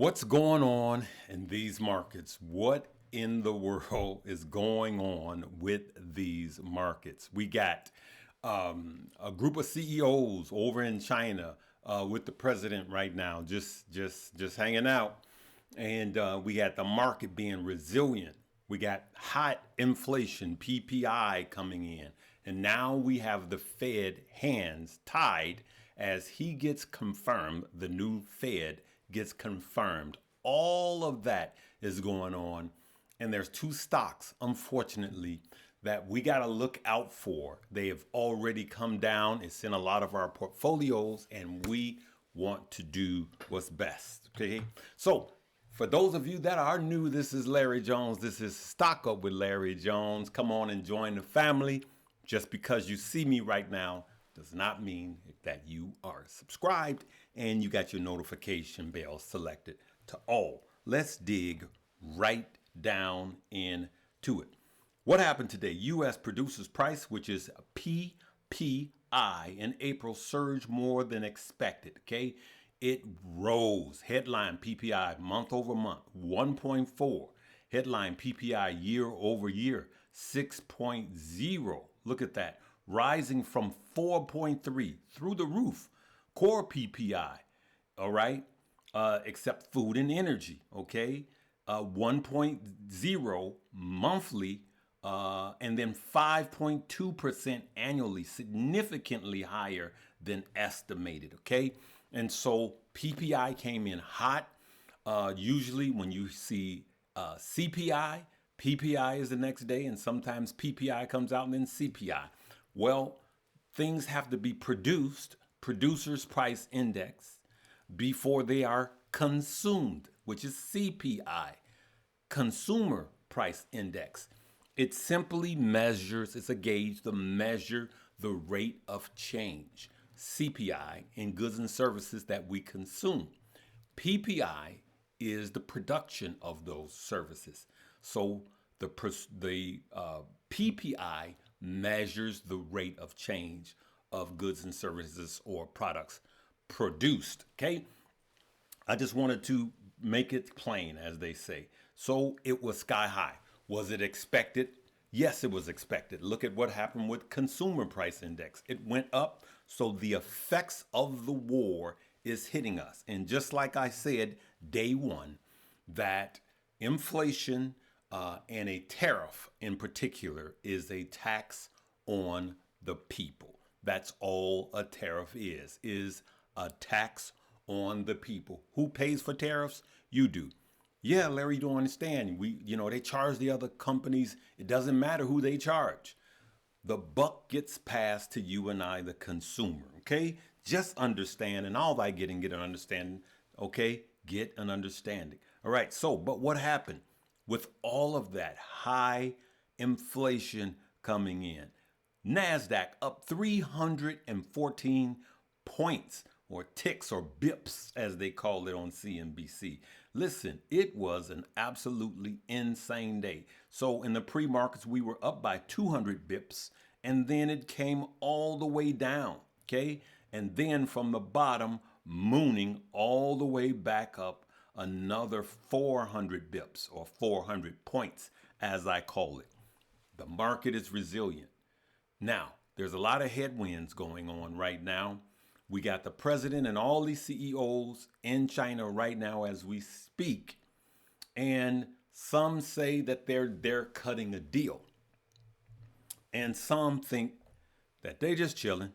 What's going on in these markets? What in the world is going on with these markets? We got a group of CEOs over in China with the president right now, just hanging out, and we got the market being resilient. We got hot inflation, PPI coming in, and now we have the Fed hands tied as he gets confirmed. The new Fed gets confirmed. All of that is going on. And there's two stocks, unfortunately, that we got to look out for. They have already come down. It's in a lot of our portfolios, and we want to do what's best. Okay. So for those of you that are new, this is Larry Jones. This is Stock Up with Larry Jones. Come on and join the family. Just because you see me right now does not mean that you are subscribed and you got your notification bell selected to all. Let's dig right down into it. What happened today? U.S. Producers Price, which is PPI, in April surged more than expected. Okay, it rose. Headline PPI month over month 1.4. Headline PPI year over year 6.0. Look at that. Rising from 4.3 through the roof. Core PPI, all right, except food and energy, okay, 1.0 monthly, and then 5.2% annually, significantly higher than estimated, okay? And so PPI came in hot. Usually when you see CPI, PPI is the next day, and sometimes PPI comes out and then CPI. Well, things have to be produced, Producers Price Index, before they are consumed, which is CPI, Consumer Price Index. It simply measures, it's a gauge to measure the rate of change, CPI, in goods and services that we consume. PPI is the production of those services. So the PPI measures the rate of change of goods and services or products produced. Okay. I just wanted to make it plain, as they say. So it was sky high. Was it expected? Yes, it was expected. Look at what happened with Consumer Price Index. It went up. So the effects of the war is hitting us. And just like I said, day one, that inflation and a tariff in particular is a tax on the people. That's all a tariff is a tax on the people. Who pays for tariffs? You do. Yeah, Larry, you don't understand. They charge the other companies. It doesn't matter who they charge. The buck gets passed to you and I, the consumer. Okay? Just understand, and all by get an understanding. Okay? Get an understanding. All right. So, but what happened with all of that high inflation coming in? NASDAQ up 314 points, or ticks, or bips, as they call it on CNBC. Listen, it was an absolutely insane day. So in the pre-markets, we were up by 200 bips, and then it came all the way down, okay? And then from the bottom, mooning all the way back up another 400 bips, or 400 points, as I call it. The market is resilient. Now, there's a lot of headwinds going on right now. We got the president and all these CEOs in China right now as we speak. And some say that they're cutting a deal. And some think that they just chilling.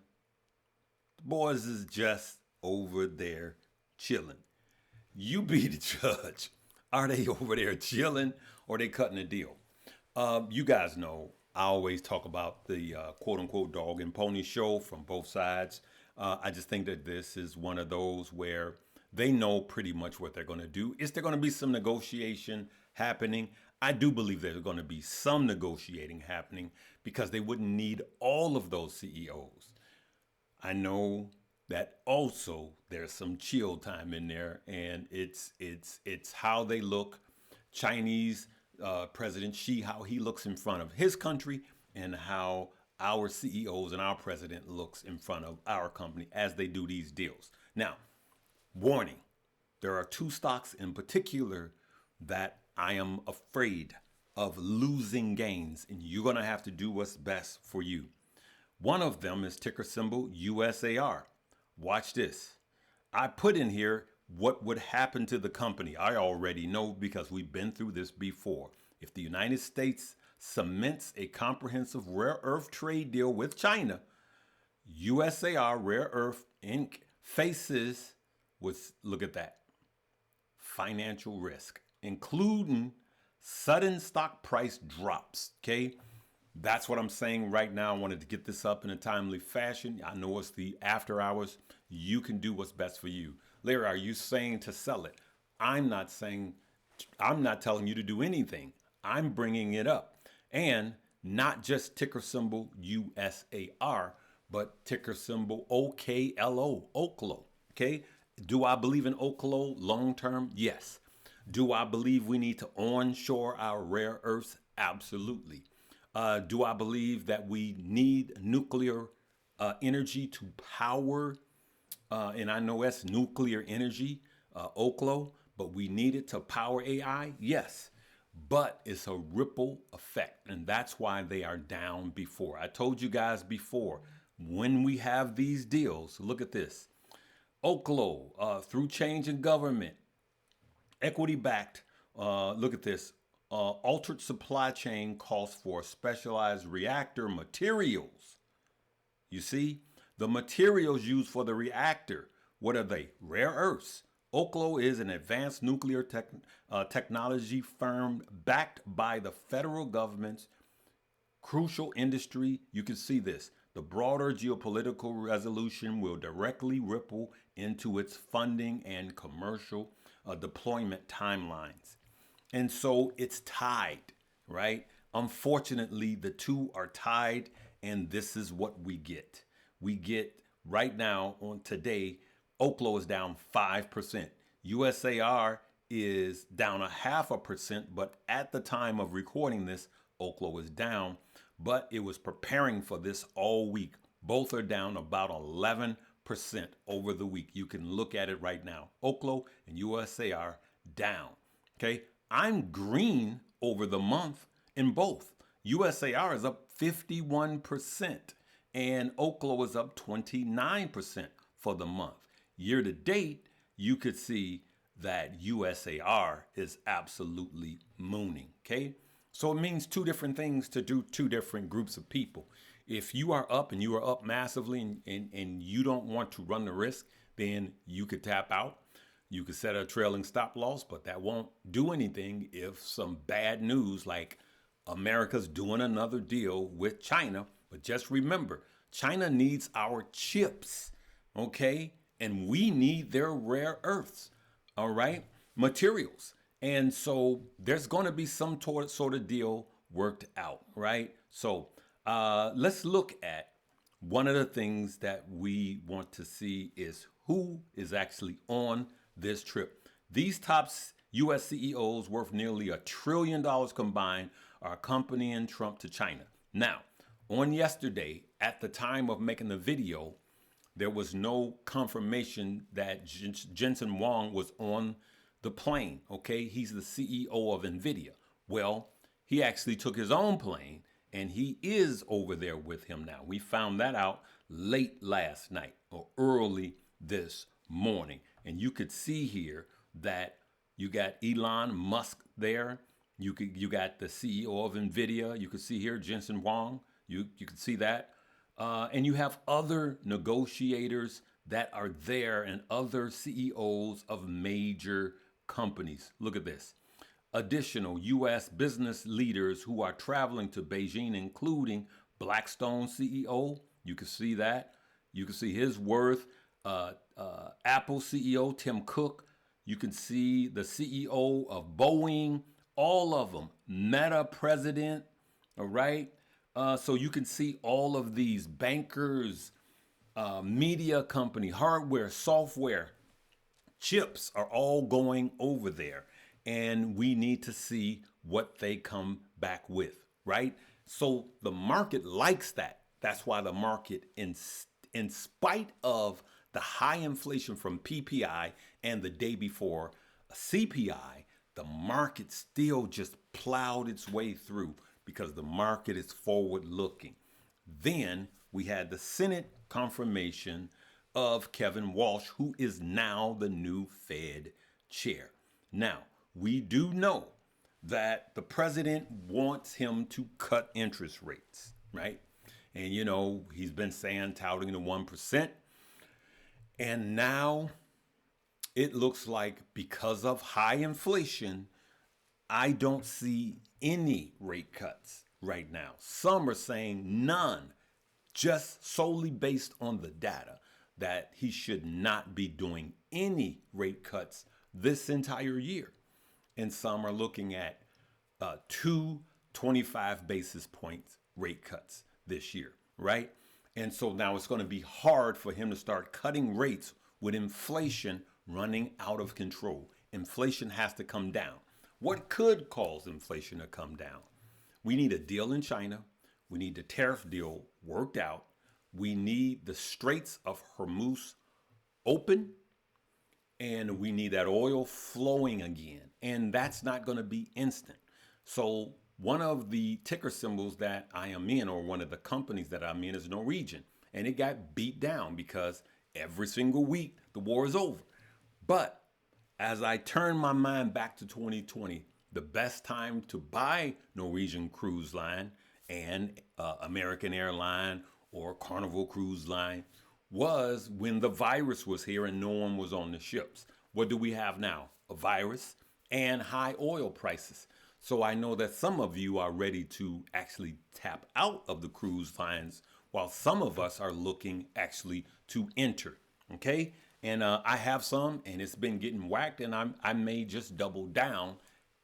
The boys is just over there chilling. You be the judge. Are they over there chilling or they cutting a deal? You guys know I always talk about the quote unquote dog and pony show from both sides. I just think that this is one of those where they know pretty much what they're going to do. Is there going to be some negotiation happening? I do believe there's going to be some negotiating happening because they wouldn't need all of those CEOs. I know that also there's some chill time in there, and it's how they look. Chinese President Xi, how he looks in front of his country, and how our CEOs and our president looks in front of our company as they do these deals. Now, warning, there are two stocks in particular that I am afraid of losing gains, and you're going to have to do what's best for you. One of them is ticker symbol USAR. Watch this. I put in here what would happen to the company. I already know because we've been through this before. If the United States cements a comprehensive rare earth trade deal with China, USAR Rare Earth Inc. faces, look at that, financial risk, including sudden stock price drops. Okay, that's what I'm saying right now. I wanted to get this up in a timely fashion. I know it's the after hours. You can do what's best for you. Larry, are you saying to sell it? I'm not telling you to do anything. I'm bringing it up. And not just ticker symbol USAR, but ticker symbol OKLO, OKLO. Okay. Do I believe in OKLO long term? Yes. Do I believe we need to onshore our rare earths? Absolutely. Do I believe that we need nuclear energy to power, and I know that's nuclear energy, OKLO, but we need it to power AI? Yes. But it's a ripple effect, and that's why they are down before. I told you guys before, when we have these deals, look at this. OKLO, through change in government, equity backed, look at this. Altered supply chain calls for specialized reactor materials. You see, the materials used for the reactor, what are they? Rare earths. OKLO is an advanced nuclear technology firm backed by the federal government's crucial industry. You can see this. The broader geopolitical resolution will directly ripple into its funding and commercial deployment timelines. And so it's tied, right? Unfortunately, the two are tied, and this is what we get. We get right now on today, OKLO is down 5%. USAR is down 0.5%, but at the time of recording this, OKLO is down, but it was preparing for this all week. Both are down about 11% over the week. You can look at it right now. OKLO and USAR down. Okay, I'm green over the month in both. USAR is up 51% and OKLO is up 29% for the month. Year to date, you could see that USAR is absolutely mooning. Okay, so it means two different things to do two different groups of people. If you are up and you are up massively and you don't want to run the risk, then you could tap out. You could set a trailing stop loss, but that won't do anything if some bad news like America's doing another deal with China. But just remember, China needs our chips, okay? And we need their rare earths, all right? Materials. And so there's going to be some sort of deal worked out, right? So let's look at one of the things that we want to see is who is actually on this trip. These top U.S. CEOs worth nearly $1 trillion combined are accompanying Trump to China. Now, on yesterday, at the time of making the video, there was no confirmation that Jensen Huang was on the plane, okay? He's the CEO of Nvidia. Well, he actually took his own plane, and he is over there with him now. We found that out late last night or early this morning. And you could see here that you got Elon Musk there. You got the CEO of Nvidia. You could see here Jensen Huang. You could see that. And you have other negotiators that are there and other CEOs of major companies. Look at this. Additional U.S. business leaders who are traveling to Beijing, including Blackstone CEO. You can see that. You can see his worth. Apple CEO Tim Cook. You can see the CEO of Boeing. All of them. Meta president. All right. So you can see all of these bankers, media company, hardware, software, chips are all going over there. And we need to see what they come back with, right? So the market likes that. That's why the market, in spite of the high inflation from PPI and the day before CPI, the market still just plowed its way through because the market is forward looking. Then we had the Senate confirmation of Kevin Walsh, who is now the new Fed chair. Now, we do know that the president wants him to cut interest rates, right? And he's been touting the 1%. And now it looks like because of high inflation, I don't see any rate cuts right now. Some are saying none, just solely based on the data that he should not be doing any rate cuts this entire year. And some are looking at 225 basis points rate cuts this year, right? And so now it's going to be hard for him to start cutting rates with inflation running out of control. Inflation has to come down. What could cause inflation to come down? We need a deal in China. We need the tariff deal worked out. We need the Straits of Hormuz open. And we need that oil flowing again. And that's not going to be instant. So one of the ticker symbols that I am in, or one of the companies that I'm in, is Norwegian. And it got beat down because every single week the war is over. But as I turn my mind back to 2020, the best time to buy Norwegian Cruise Line and American Airline or Carnival Cruise Line was when the virus was here and no one was on the ships. What do we have now? A virus and high oil prices. So I know that some of you are ready to actually tap out of the cruise lines, while some of us are looking actually to enter. Okay? And I have some, and it's been getting whacked, and I may just double down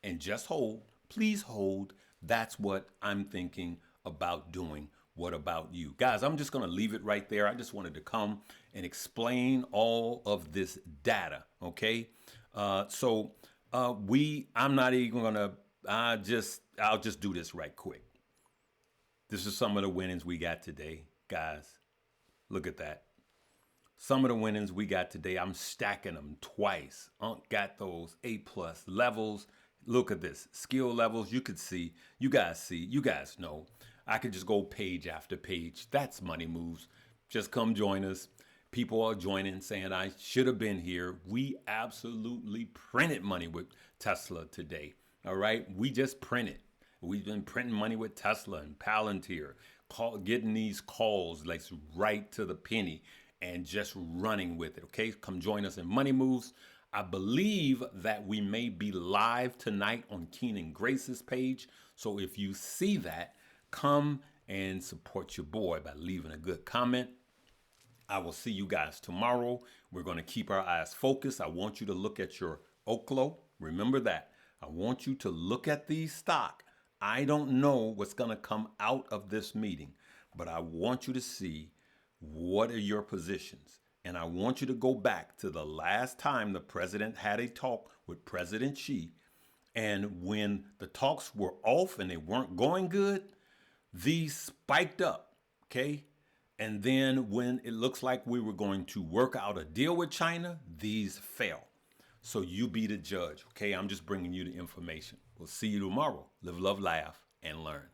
and just hold. Please hold. That's what I'm thinking about doing. What about you? Guys, I'm just going to leave it right there. I just wanted to come and explain all of this data, okay? I'm not even going to, I'll just do this right quick. This is some of the winnings we got today, guys. Look at that. Some of the winnings we got today, I'm stacking them twice. Got those A+ levels. Look at this. Skill levels, you could see. You guys know. I could just go page after page. That's Money Moves. Just come join us. People are joining, saying I should have been here. We absolutely printed money with Tesla today. All right? We just printed. We've been printing money with Tesla and Palantir, getting these calls like right to the penny and just running with it. Okay? Come join us in Money Moves. I believe that we may be live tonight on Keenan Grace's page. So if you see that, come and support your boy by leaving a good comment. I will see you guys tomorrow. We're going to keep our eyes focused. I want you to look at your OKLO. Remember that. I want you to look at these stock. I don't know what's going to come out of this meeting, but I want you to see what are your positions. And I want you to go back to the last time the president had a talk with President Xi. And when the talks were off and they weren't going good, these spiked up, okay? And then when it looks like we were going to work out a deal with China, these fell. So you be the judge, okay? I'm just bringing you the information. We'll see you tomorrow. Live, love, laugh, and learn.